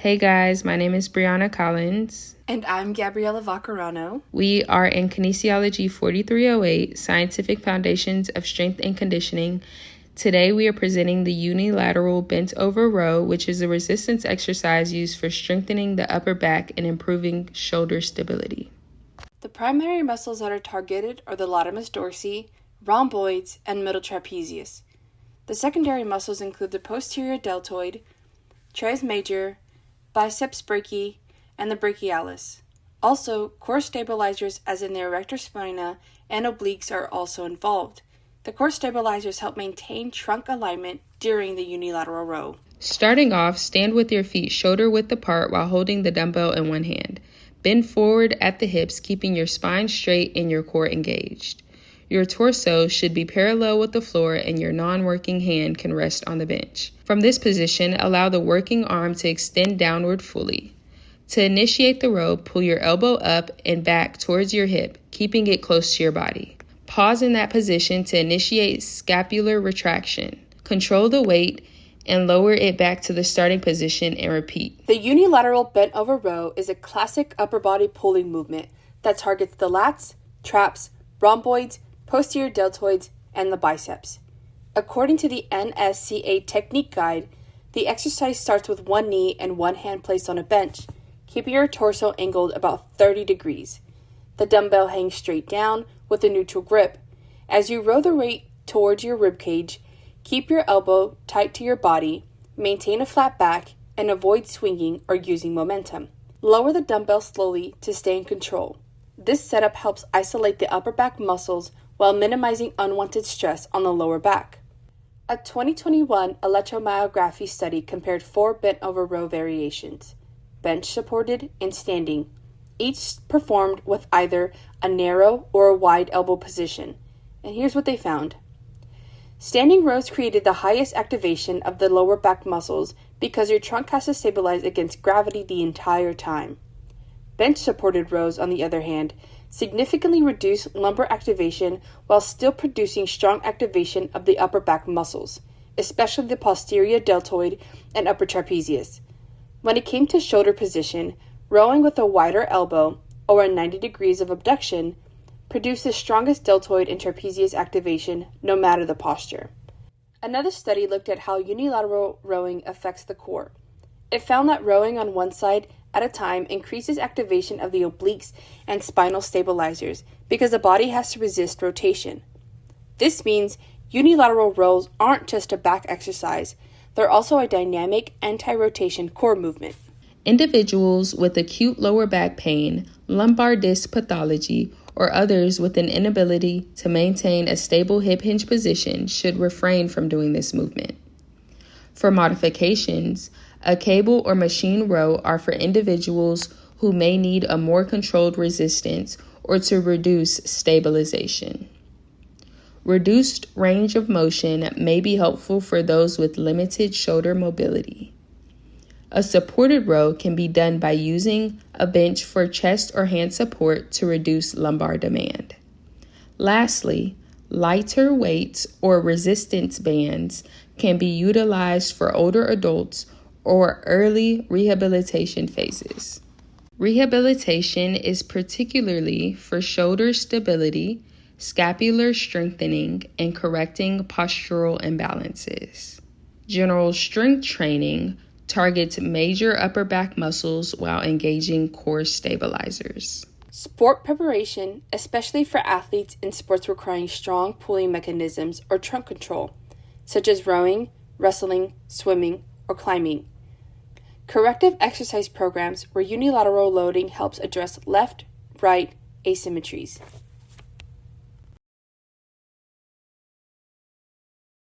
Hey guys, my name is Brianna Collins. And I'm Gabriella Vaccarano. We are in Kinesiology 4308, Scientific Foundations of Strength and Conditioning. Today we are presenting the unilateral bent over row, which is a resistance exercise used for strengthening the upper back and improving shoulder stability. The primary muscles that are targeted are the latissimus dorsi, rhomboids, and middle trapezius. The secondary muscles include the posterior deltoid, teres major, biceps brachii, and the brachialis. Also, core stabilizers as in the erector spina and obliques are also involved. The core stabilizers help maintain trunk alignment during the unilateral row. Starting off, stand with your feet shoulder width apart while holding the dumbbell in one hand. Bend forward at the hips, keeping your spine straight and your core engaged. Your torso should be parallel with the floor and your non-working hand can rest on the bench. From this position, allow the working arm to extend downward fully. To initiate the row, pull your elbow up and back towards your hip, keeping it close to your body. Pause in that position to initiate scapular retraction. Control the weight and lower it back to the starting position and repeat. The unilateral bent over row is a classic upper body pulling movement that targets the lats, traps, rhomboids, posterior deltoids, and the biceps. According to the NSCA technique guide, the exercise starts with one knee and one hand placed on a bench, keeping your torso angled about 30 degrees. The dumbbell hangs straight down with a neutral grip. As you row the weight towards your rib cage, keep your elbow tight to your body, maintain a flat back, and avoid swinging or using momentum. Lower the dumbbell slowly to stay in control. This setup helps isolate the upper back muscles while minimizing unwanted stress on the lower back. A 2021 electromyography study compared 4 bent over row variations, bench supported and standing, each performed with either a narrow or a wide elbow position. And here's what they found. Standing rows created the highest activation of the lower back muscles because your trunk has to stabilize against gravity the entire time. Bench-supported rows, on the other hand, significantly reduce lumbar activation while still producing strong activation of the upper back muscles, especially the posterior deltoid and upper trapezius. When it came to shoulder position, rowing with a wider elbow, or a 90 degrees of abduction, produced the strongest deltoid and trapezius activation no matter the posture. Another study looked at how unilateral rowing affects the core. It found that rowing on one side at a time increases activation of the obliques and spinal stabilizers because the body has to resist rotation. This means unilateral rows aren't just a back exercise, they're also a dynamic anti-rotation core movement. Individuals with acute lower back pain, lumbar disc pathology, or others with an inability to maintain a stable hip hinge position should refrain from doing this movement. For modifications, a cable or machine row are for individuals who may need a more controlled resistance or to reduce stabilization. Reduced range of motion may be helpful for those with limited shoulder mobility. A supported row can be done by using a bench for chest or hand support to reduce lumbar demand. Lastly, lighter weights or resistance bands can be utilized for older adults or early rehabilitation phases. Rehabilitation is particularly for shoulder stability, scapular strengthening, and correcting postural imbalances. General strength training targets major upper back muscles while engaging core stabilizers. Sport preparation, especially for athletes in sports requiring strong pulling mechanisms or trunk control, such as rowing, wrestling, swimming, or climbing. Corrective exercise programs where unilateral loading helps address left-right asymmetries.